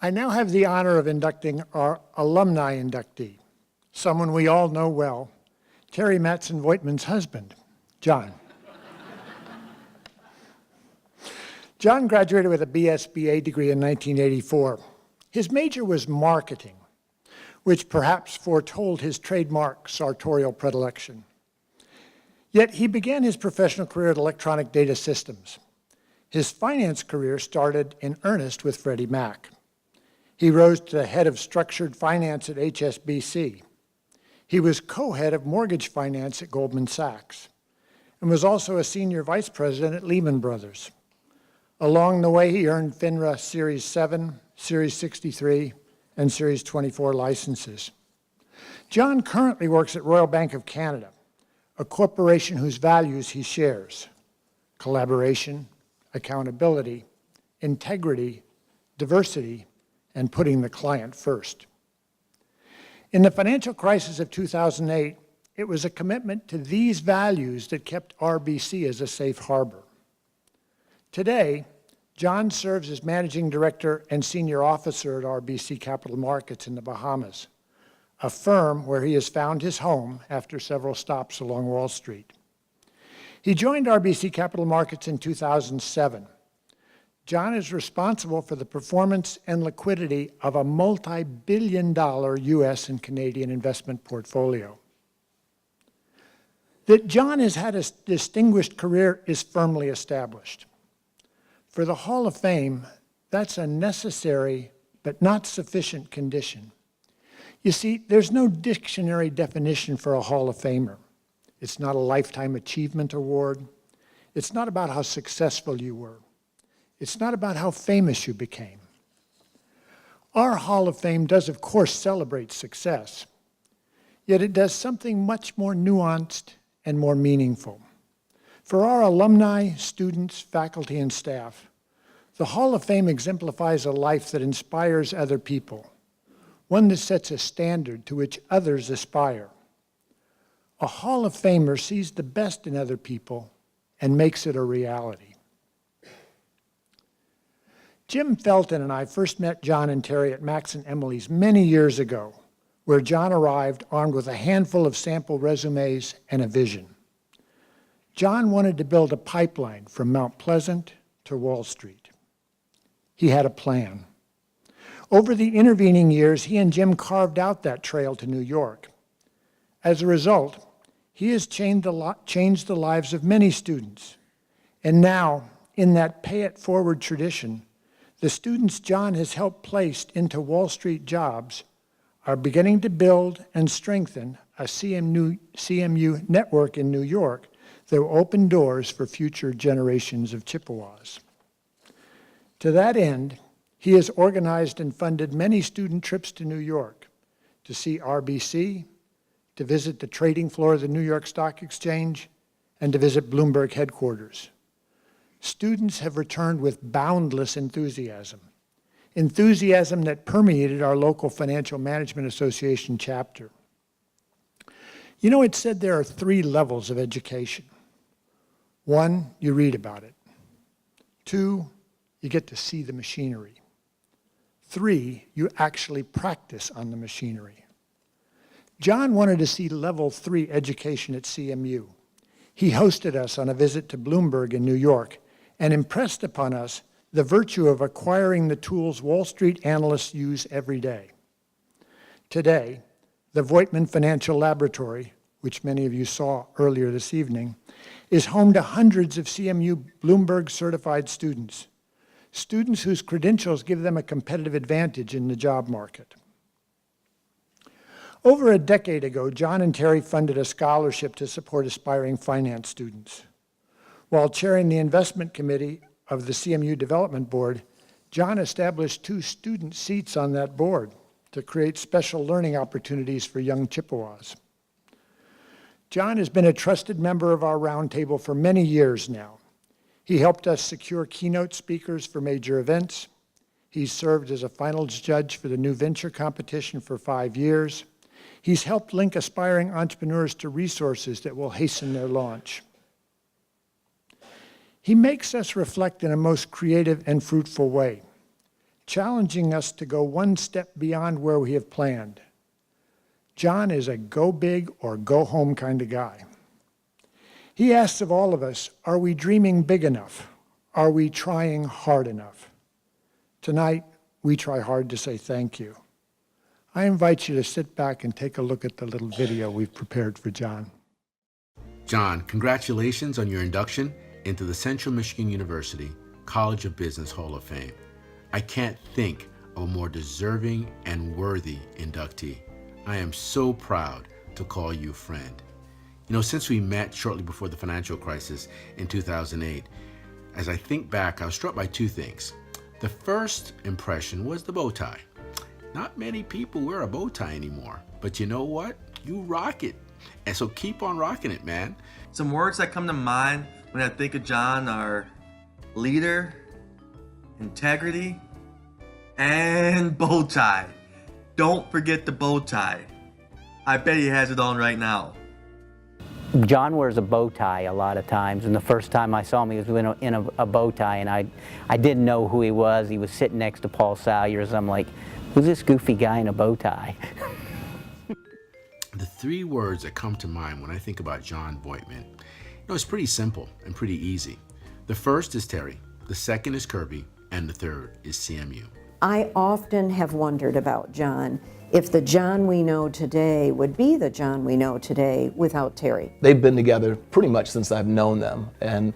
I now have the honor of inducting our alumni inductee, someone we all know well, Terry Jon Voigtman's husband, Jon. Jon graduated with a BSBA degree in 1984. His major was marketing, which perhaps foretold his trademark sartorial predilection. Yet he began his professional career at Electronic Data Systems. His finance career started in earnest with Freddie Mac. He rose to the head of structured finance at HSBC. He was co-head of mortgage finance at Goldman Sachs and was also a senior vice president at Lehman Brothers. Along the way, he earned FINRA Series 7, Series 63, and Series 24 licenses. Jon currently works at Royal Bank of Canada, a corporation whose values he shares: collaboration, accountability, integrity, diversity, and putting the client first. In the financial crisis of 2008, it was a commitment to these values that kept RBC as a safe harbor. Today, Jon serves as managing director and senior officer at RBC Capital Markets in the Bahamas, a firm where he has found his home after several stops along Wall Street. He joined RBC Capital Markets in 2007. Jon is responsible for the performance and liquidity of a multi-billion-dollar U.S. and Canadian investment portfolio. That Jon has had a distinguished career is firmly established. For the Hall of Fame, that's a necessary but not sufficient condition. You see, there's no dictionary definition for a Hall of Famer. It's not a lifetime achievement award. It's not about how successful you were. It's not about how famous you became. Our Hall of Fame does, of course, celebrate success, yet it does something much more nuanced and more meaningful. For our alumni, students, faculty, and staff, the Hall of Fame exemplifies a life that inspires other people, one that sets a standard to which others aspire. A Hall of Famer sees the best in other people and makes it a reality. Jim Felton and I first met Jon and Terry at Max and Emily's many years ago, where Jon arrived armed with a handful of sample resumes and a vision. Jon wanted to build a pipeline from Mount Pleasant to Wall Street. He had a plan. Over the intervening years, he and Jim carved out that trail to New York. As a result, he has changed the lives of many students. And now, in that pay-it-forward tradition, the students Jon has helped place into Wall Street jobs are beginning to build and strengthen a CMU network in New York that will open doors for future generations of Chippewas. To that end, he has organized and funded many student trips to New York to see RBC, to visit the trading floor of the New York Stock Exchange, and to visit Bloomberg headquarters. Students have returned with boundless enthusiasm that permeated our local Financial Management Association chapter. You know, it's said there are 3 levels of education. 1, you read about it. 2, you get to see the machinery. 3, you actually practice on the machinery. Jon wanted to see level 3 education at CMU. He hosted us on a visit to Bloomberg in New York and impressed upon us the virtue of acquiring the tools Wall Street analysts use every day. Today, the Voigtman Financial Laboratory, which many of you saw earlier this evening, is home to hundreds of CMU Bloomberg certified students whose credentials give them a competitive advantage in the job market. Over a decade ago, Jon and Terry funded a scholarship to support aspiring finance students. While chairing the investment committee of the CMU Development Board, Jon established 2 student seats on that board to create special learning opportunities for young Chippewas. Jon has been a trusted member of our roundtable for many years now. He helped us secure keynote speakers for major events. He's served as a finals judge for the New Venture competition for 5 years. He's helped link aspiring entrepreneurs to resources that will hasten their launch. He makes us reflect in a most creative and fruitful way, challenging us to go one step beyond where we have planned. Jon is a go big or go home kind of guy. He asks of all of us, are we dreaming big enough? Are we trying hard enough? Tonight, we try hard to say thank you. I invite you to sit back and take a look at the little video we've prepared for Jon. Jon, congratulations on your induction into the Central Michigan University College of Business Hall of Fame. I can't think of a more deserving and worthy inductee. I am so proud to call you friend. You know, since we met shortly before the financial crisis in 2008, as I think back, I was struck by two things. The first impression was the bow tie. Not many people wear a bow tie anymore, but you know what? You rock it. And so keep on rocking it, man. Some words that come to mind when I think of Jon are leader, integrity, and bow tie. Don't forget the bow tie. I bet he has it on right now. Jon wears a bow tie a lot of times, and the first time I saw him, he was in a bow tie, and I didn't know who he was. He was sitting next to Paul Salyers. I'm like, who's this goofy guy in a bow tie? The three words that come to mind when I think about Jon Voigtman, it's pretty simple and pretty easy. The first is Terry, the second is Kirby, and the third is CMU. I often have wondered about Jon, if the Jon we know today would be the Jon we know today without Terry. They've been together pretty much since I've known them, and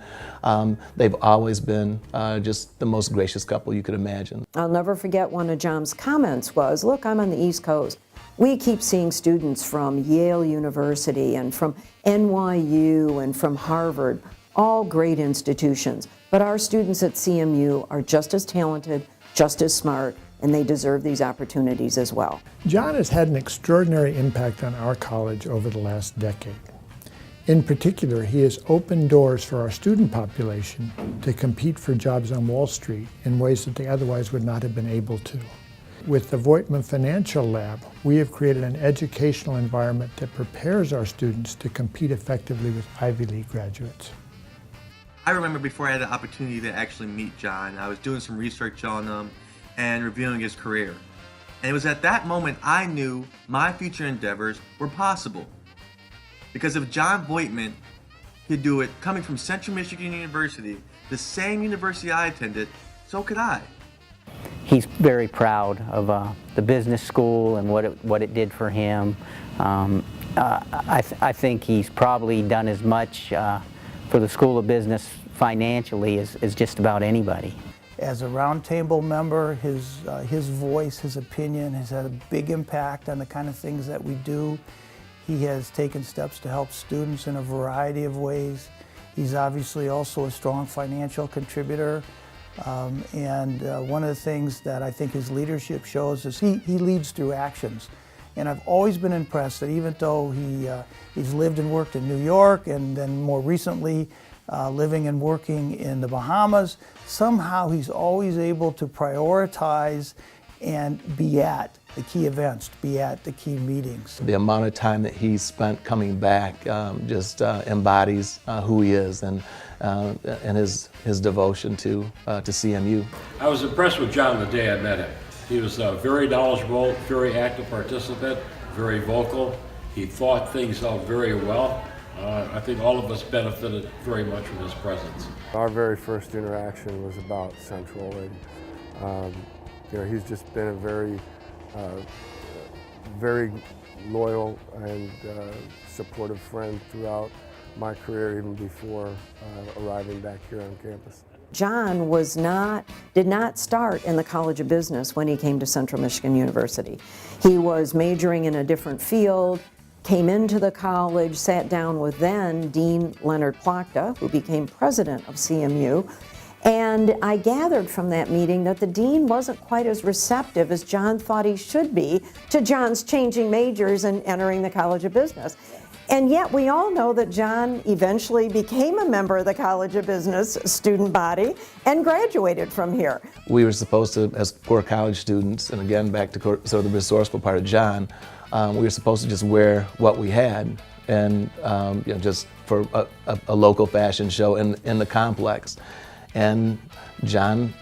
they've always been just the most gracious couple you could imagine. I'll never forget one of Jon's comments was, look, I'm on the East Coast. We keep seeing students from Yale University and from NYU and from Harvard, all great institutions, but our students at CMU are just as talented, just as smart, and they deserve these opportunities as well. Jon has had an extraordinary impact on our college over the last decade. In particular, he has opened doors for our student population to compete for jobs on Wall Street in ways that they otherwise would not have been able to. With the Voigtman Financial Lab, we have created an educational environment that prepares our students to compete effectively with Ivy League graduates. I remember before I had the opportunity to actually meet Jon, I was doing some research on him and reviewing his career. And it was at that moment I knew my future endeavors were possible. Because if Jon Voigtman could do it coming from Central Michigan University, the same university I attended, so could I. He's very proud of the business school and what it did for him. I think he's probably done as much for the School of Business financially as just about anybody. As a roundtable member, his voice, his opinion has had a big impact on the kind of things that we do. He has taken steps to help students in a variety of ways. He's obviously also a strong financial contributor. One of the things that I think his leadership shows is he leads through actions. And I've always been impressed that even though he's lived and worked in New York and then more recently living and working in the Bahamas, somehow he's always able to prioritize and be at the key events, be at the key meetings. The amount of time that he's spent coming back just embodies who he is and his devotion to CMU. I was impressed with Jon the day I met him. He was very knowledgeable, very active participant, very vocal. He thought things out very well. I think all of us benefited very much from his presence. Our very first interaction was about Central, and he's just been a very loyal and supportive friend throughout my career, even before arriving back here on campus. Jon did not start in the College of Business when he came to Central Michigan University. He was majoring in a different field, came into the college, sat down with then Dean Leonard Plachta, who became president of CMU, and I gathered from that meeting that the dean wasn't quite as receptive as Jon thought he should be to Jon's changing majors and entering the College of Business. And yet we all know that Jon eventually became a member of the College of Business student body and graduated from here. We were supposed to, as core college students, and again back to sort of the resourceful part of Jon, we were supposed to just wear what we had and just for a local fashion show in the complex. And Jon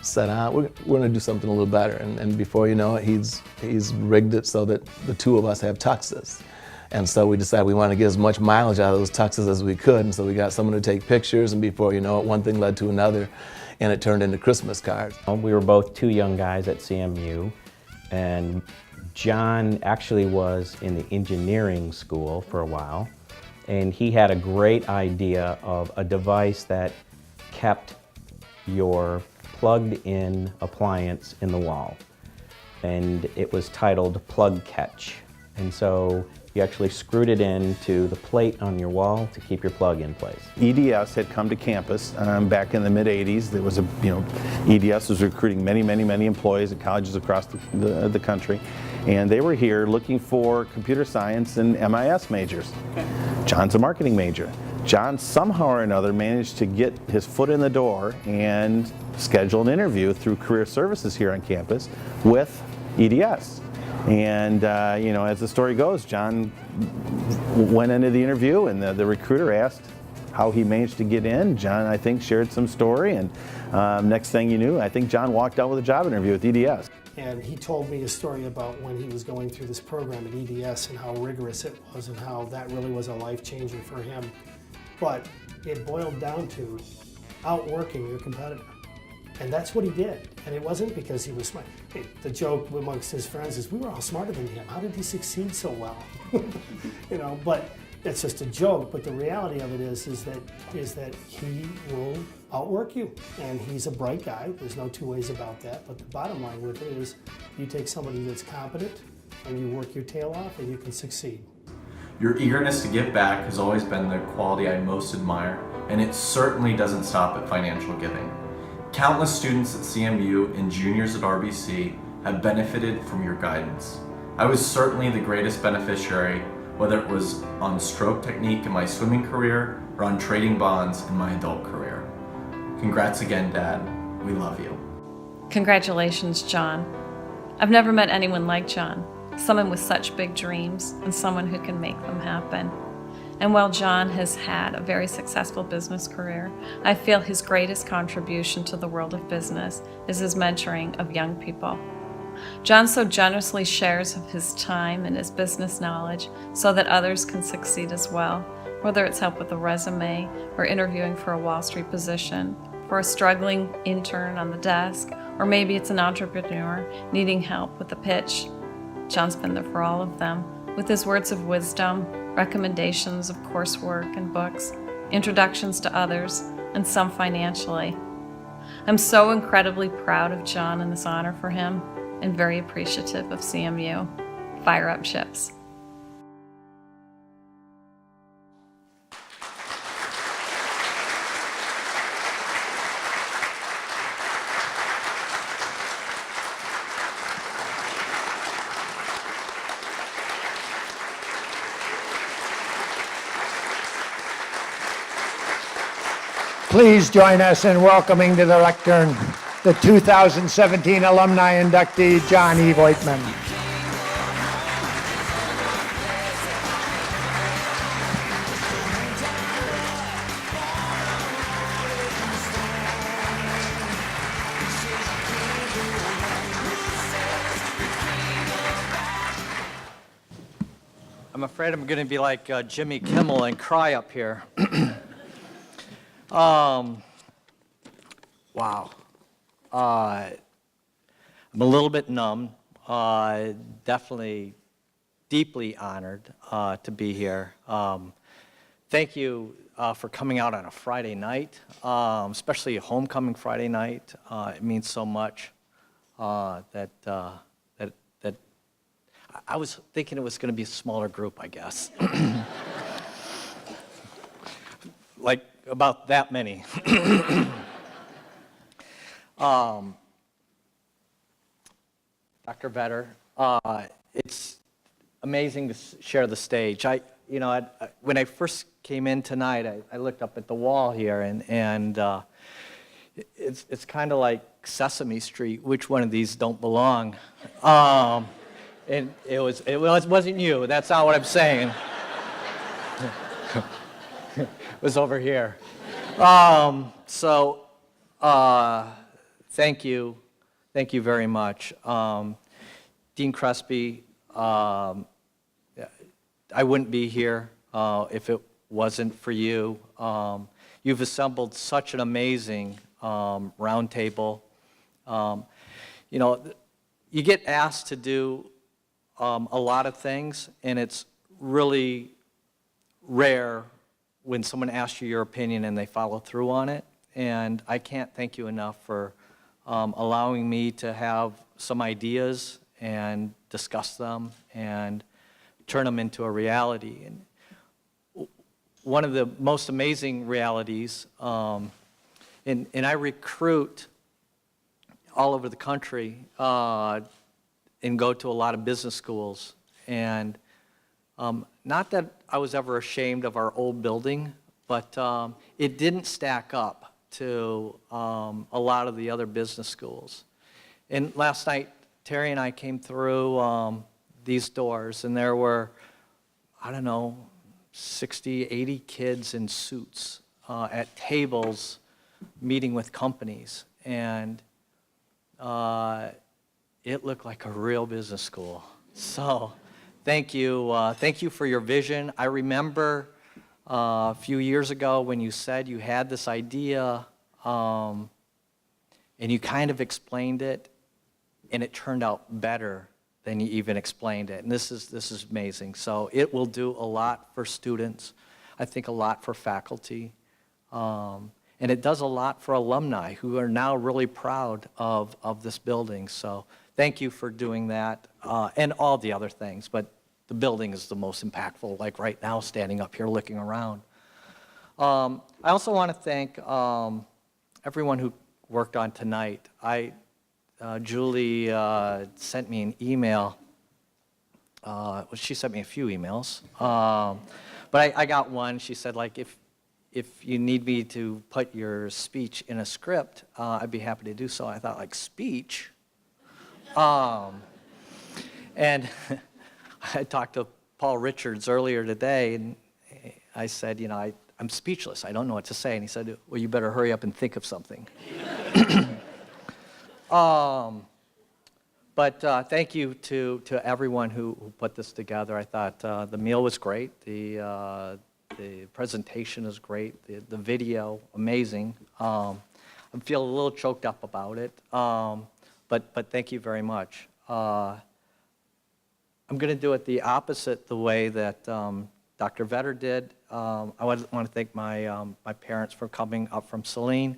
said, we're going to do something a little better. And before you know it, he's rigged it so that the two of us have tuxes. And so we decided we wanted to get as much mileage out of those tuxes as we could. And so we got someone to take pictures, and before you know it, one thing led to another, and it turned into Christmas cards. We were both two young guys at CMU, and Jon actually was in the engineering school for a while, and he had a great idea of a device that kept your plugged-in appliance in the wall, and it was titled Plug Catch. And so you actually screwed it into the plate on your wall to keep your plug in place. EDS had come to campus back in the mid-'80s. There was EDS was recruiting many employees at colleges across the country, and they were here looking for computer science and MIS majors. Okay. Jon's a marketing major. Jon somehow or another managed to get his foot in the door and schedule an interview through Career Services here on campus with EDS. And as the story goes, Jon went into the interview, and the recruiter asked how he managed to get in. Jon, I think, shared some story, and next thing you knew, I think Jon walked out with a job interview with EDS. And he told me a story about when he was going through this program at EDS and how rigorous it was and how that really was a life changer for him. But it boiled down to outworking your competitor. And that's what he did. And it wasn't because he was smart. Hey, the joke amongst his friends is, we were all smarter than him. How did he succeed so well? But it's just a joke. But the reality of it is that he will outwork you. And he's a bright guy. There's no two ways about that. But the bottom line with it is, you take somebody that's competent and you work your tail off, and you can succeed. Your eagerness to give back has always been the quality I most admire, and it certainly doesn't stop at financial giving. Countless students at CMU and juniors at RBC have benefited from your guidance. I was certainly the greatest beneficiary, whether it was on stroke technique in my swimming career or on trading bonds in my adult career. Congrats again, Dad. We love you. Congratulations, Jon. I've never met anyone like Jon, someone with such big dreams and someone who can make them happen. And while Jon has had a very successful business career, I feel his greatest contribution to the world of business is his mentoring of young people. Jon so generously shares of his time and his business knowledge so that others can succeed as well, whether it's help with a resume or interviewing for a Wall Street position, for a struggling intern on the desk, or maybe it's an entrepreneur needing help with a pitch. Jon's been there for all of them, with his words of wisdom, recommendations of coursework and books, introductions to others, and some financially. I'm so incredibly proud of Jon and this honor for him, and very appreciative of CMU. Fire up, Chips. Please join us in welcoming to the lectern the 2017 alumni inductee, Jon E. Voigtman. I'm afraid I'm going to be like Jimmy Kimmel and cry up here. Wow. I'm a little bit numb. Definitely deeply honored to be here. Thank you for coming out on a Friday night, especially a homecoming Friday night. It means so much that I was thinking it was going to be a smaller group, I guess. Like about that many. Dr. Vetter, it's amazing to share the stage. When I first came in tonight, I looked up at the wall here, and it's kind of like Sesame Street. Which one of these don't belong? And it wasn't you. That's not what I'm saying. It was over here. Thank thank you very much. Dean Crespi, I wouldn't be here if it wasn't for you. You've assembled such an amazing roundtable. You know, you get asked to do a lot of things, and it's really rare when someone asks you your opinion and they follow through on it. And I can't thank you enough for allowing me to have some ideas and discuss them and turn them into a reality. And one of the most amazing realities, and I recruit all over the country and go to a lot of business schools. And not that I was ever ashamed of our old building, but it didn't stack up to a lot of the other business schools. And last night, Terry and I came through these doors, and there were, I don't know, 60, 80 kids in suits at tables meeting with companies. And it looked like a real business school. So thank you for your vision. I remember a few years ago when you said you had this idea and you kind of explained it, and it turned out better than you even explained it. And this is amazing. So it will do a lot for students, I think a lot for faculty, and it does a lot for alumni who are now really proud of this building. So thank you for doing that and all the other things, but the building is the most impactful, like right now standing up here looking around. I also want to thank everyone who worked on tonight. Julie sent me an email. Well, she sent me a few emails, but I got one. She said, like, if you need me to put your speech in a script, I'd be happy to do so. I thought, like, speech? And I talked to Paul Richards earlier today, and I said, you know, I'm speechless. I don't know what to say. And he said, well, you better hurry up and think of something. But thank you to everyone who put this together. I thought the meal was great. The presentation is great. The video, amazing. I feel a little choked up about it. But thank you very much. I'm going to do it the opposite the way that Dr. Vetter did. I want to thank my parents for coming up from Saline.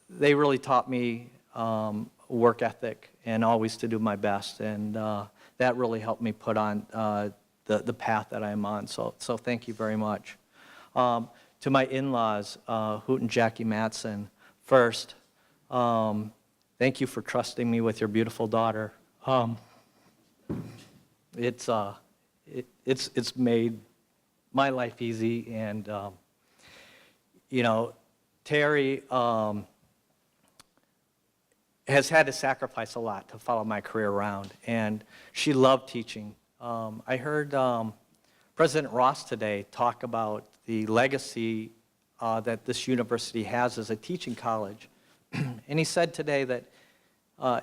They really taught me work ethic and always to do my best, and that really helped me put on the path that I'm on. So thank you very much. To my in-laws, Hoot and Jackie Matson, first, thank you for trusting me with your beautiful daughter. It's made my life easy, and you know, Terry has had to sacrifice a lot to follow my career around, and she loved teaching. I heard President Ross today talk about the legacy that this university has as a teaching college, and he said today that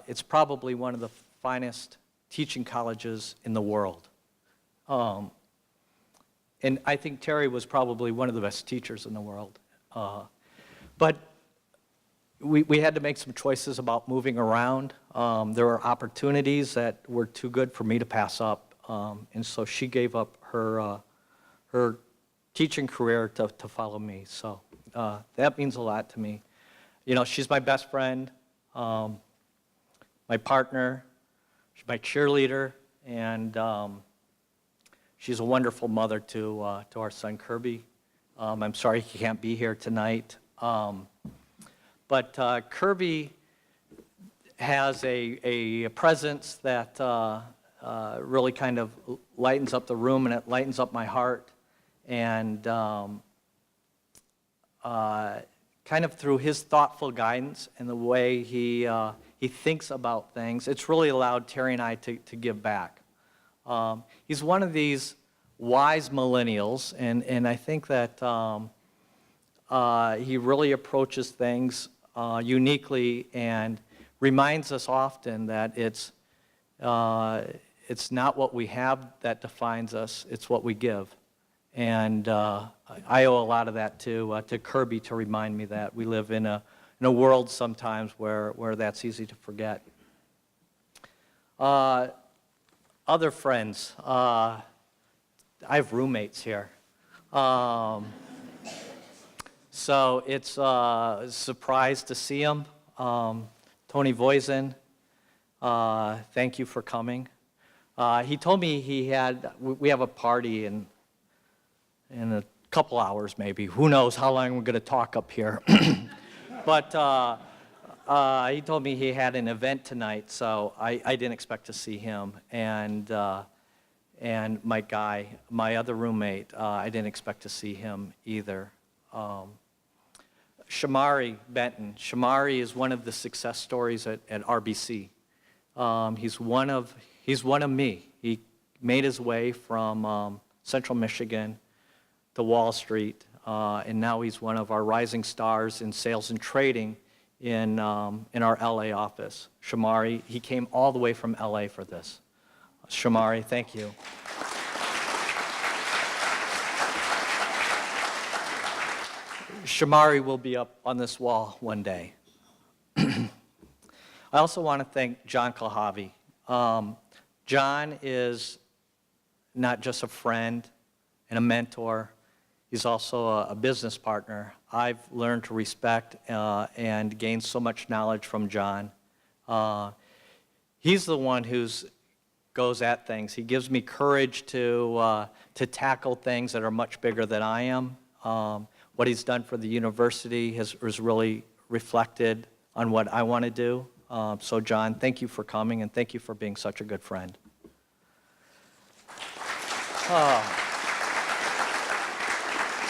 it's probably one of the finest teaching colleges in the world. And I think Terry was probably one of the best teachers in the world. But we had to make some choices about moving around. There were opportunities that were too good for me to pass up. And so she gave up her teaching career to follow me. So that means a lot to me. You know, she's my best friend, my partner, she's my cheerleader, and she's a wonderful mother to our son Kirby. I'm sorry he can't be here tonight. But Kirby has a presence that really kind of lightens up the room, and it lightens up my heart. And kind of through his thoughtful guidance and the way he thinks about things, it's really allowed Terry and I to give back. He's one of these wise millennials, and I think that he really approaches things uniquely and reminds us often that it's not what we have that defines us, it's what we give. And I owe a lot of that to Kirby to remind me that we live in a world sometimes where that's easy to forget. Other friends, I have roommates here. So it's a surprise to see them. Tony Voigtman, thank you for coming. He told me we have a party in a couple hours maybe. Who knows how long we're going to talk up here. But he told me he had an event tonight, so I didn't expect to see him. And Mike Guy, my other roommate, I didn't expect to see him either. Shamari Benton. Shamari is one of the success stories at RBC. He's one of me. He made his way from Central Michigan to Wall Street, and now he's one of our rising stars in sales and trading in our LA office. Shamari, he came all the way from LA for this. Shamari, thank you. Shamari will be up on this wall one day. I also want to thank Jon Kalhavi. Jon is not just a friend and a mentor, he's also a business partner. I've learned to respect and gain so much knowledge from Jon. He's the one who goes at things. He gives me courage to tackle things that are much bigger than I am. What he's done for the university has really reflected on what I want to do. So Jon, thank you for coming and thank you for being such a good friend.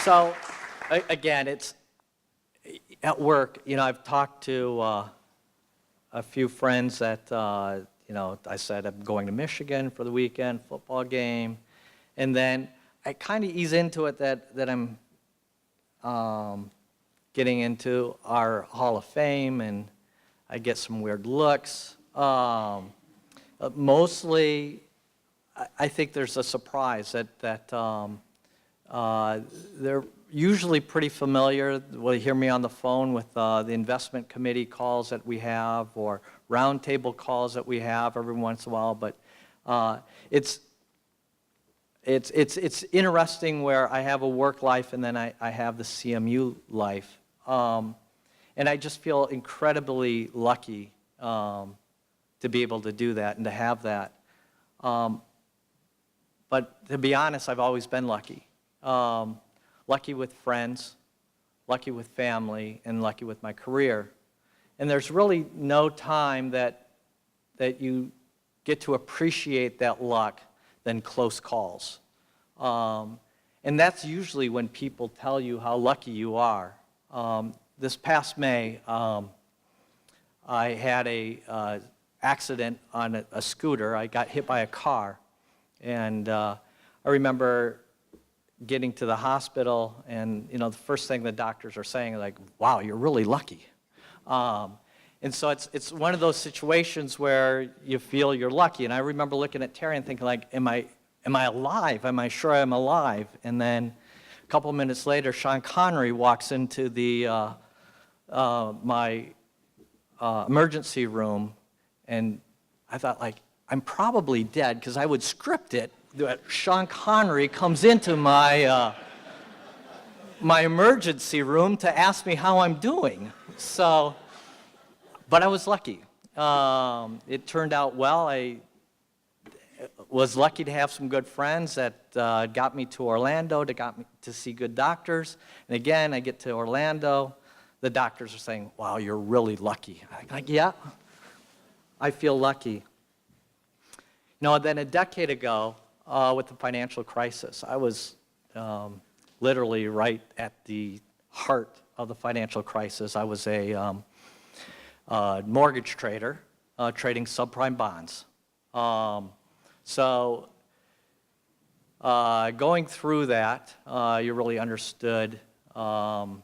So again, it's at work, I've talked to a few friends that, I said I'm going to Michigan for the weekend, football game, and then I kind of ease into it that I'm getting into our Hall of Fame, and I get some weird looks. Mostly, I think there's a surprise that they're usually pretty familiar. Will hear me on the phone with the investment committee calls that we have, or roundtable calls that we have every once in a while. But it's interesting where I have a work life and then I have the CMU life. And I just feel incredibly lucky to be able to do that and to have that. But to be honest, I've always been lucky. Lucky with friends, lucky with family, and lucky with my career. And there's really no time that you get to appreciate that luck than close calls. And that's usually when people tell you how lucky you are. This past May, I had a accident on a scooter. I got hit by a car. And I remember getting to the hospital, and the first thing the doctors are saying is like, wow, you're really lucky. And so it's one of those situations where you feel you're lucky. And I remember looking at Terry and thinking, like, am I alive? Am I sure I'm alive? And then a couple minutes later, Sean Connery walks into the my emergency room, and I thought, like, I'm probably dead, because I would script it that Sean Connery comes into my my emergency room to ask me how I'm doing. So, but I was lucky. It turned out well. I was lucky to have some good friends that got me to Orlando, got me to see good doctors. And again, I get to Orlando, the doctors are saying, wow, you're really lucky. I'm like, yeah, I feel lucky. Then a decade ago, with the financial crisis, I was literally right at the heart of the financial crisis. I was a mortgage trader, trading subprime bonds. So going through that, you really understood kind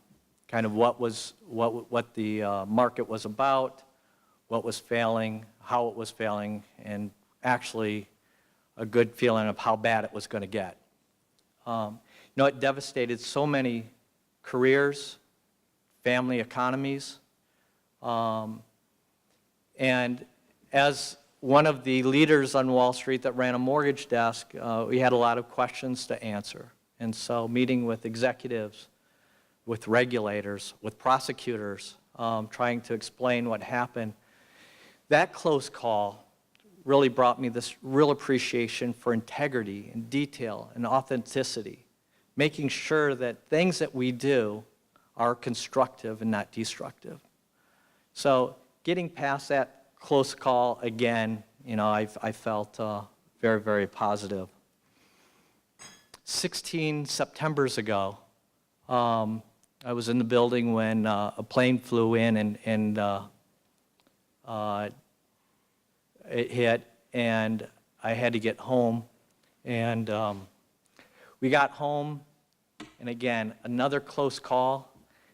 kind of what the market was about, what was failing, how it was failing, and actually a good feeling of how bad it was going to get. It devastated so many careers, family economies, and as one of the leaders on Wall Street that ran a mortgage desk, we had a lot of questions to answer. And so meeting with executives, with regulators, with prosecutors, trying to explain what happened, that close call really brought me this real appreciation for integrity and detail and authenticity, making sure that things that we do are constructive and not destructive. So getting past that close call again, I felt very, very positive. 16 Septembers ago, I was in the building when a plane flew in and it hit, and I had to get home. And we got home, and again, another close call,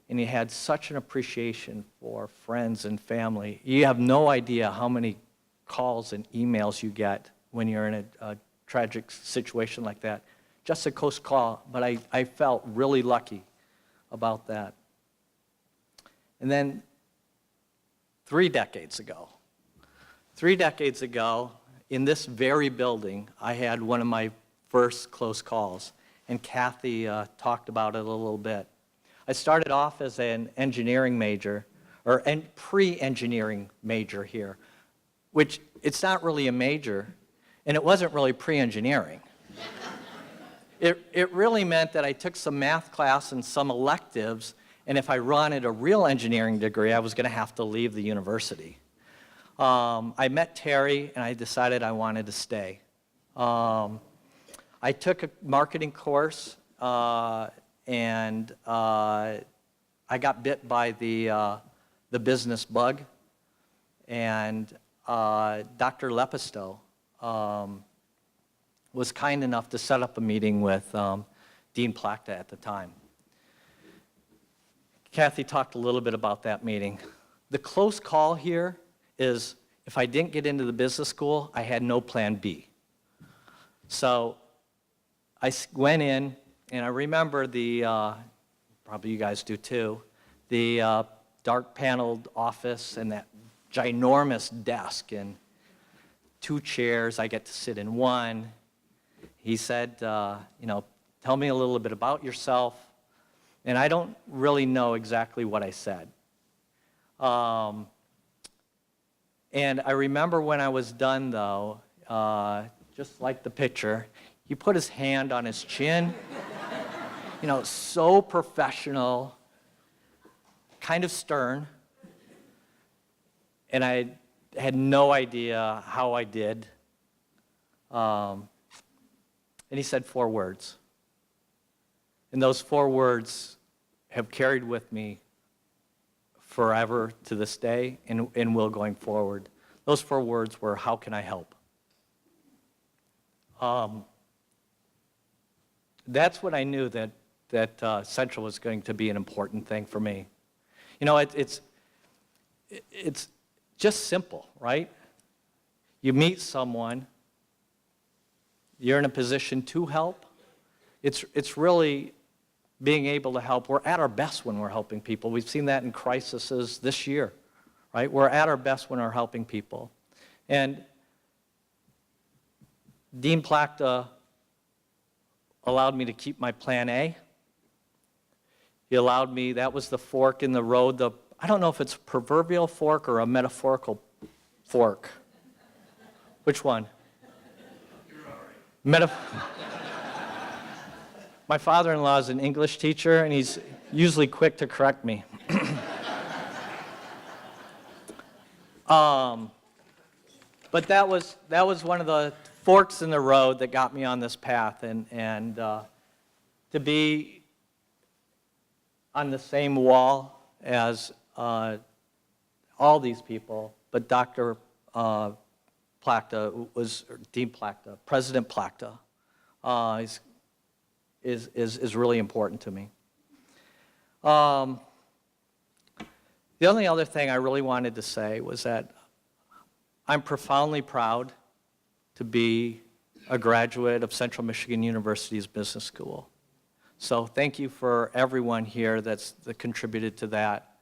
and you had such an appreciation for friends and family. You have no idea how many calls and emails you get when you're in a tragic situation like that. Just a close call, but I felt really lucky about that. And then 3 decades ago, in this very building, I had one of my first close calls, and Kathy talked about it a little bit. I started off as an engineering major, or pre-engineering major here, which it's not really a major, and it wasn't really pre-engineering. It really meant that I took some math class and some electives, and if I wanted a real engineering degree, I was going to have to leave the university. I met Terry, and I decided I wanted to stay. I took a marketing course, and I got bit by the business bug, and Dr. Lepisto was kind enough to set up a meeting with Dean Plachta at the time. Kathy talked a little bit about that meeting. The close call here is if I didn't get into the business school, I had no plan B. So I went in, and I remember probably you guys do too, the dark paneled office and that ginormous desk and 2 chairs. I get to sit in one. He said, tell me a little bit about yourself. And I don't really know exactly what I said. And I remember when I was done, though, just like the picture, he put his hand on his chin, so professional, kind of stern. And I had no idea how I did. And he said 4 words. And those 4 words have carried with me forever to this day and will going forward. Those 4 words were, how can I help? That's when I knew that Central was going to be an important thing for me. It's just simple, right? You meet someone, you're in a position to help. It's really being able to help. We're at our best when we're helping people. We've seen that in crises this year, right? We're at our best when we're helping people. And Dean Plachta allowed me to keep my plan A. He allowed me, that was the fork in the road, I don't know if it's a proverbial fork or a metaphorical fork. Which one? My father-in-law is an English teacher, and he's usually quick to correct me. But that was one of the forks in the road that got me on this path, and to be on the same wall as all these people, but Dr. Plachta was, or Dean Plachta, President Plachta, is really important to me. The only other thing I really wanted to say was that I'm profoundly proud to be a graduate of Central Michigan University's Business School. So thank you for everyone here that contributed to that,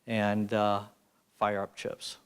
and fire up chips.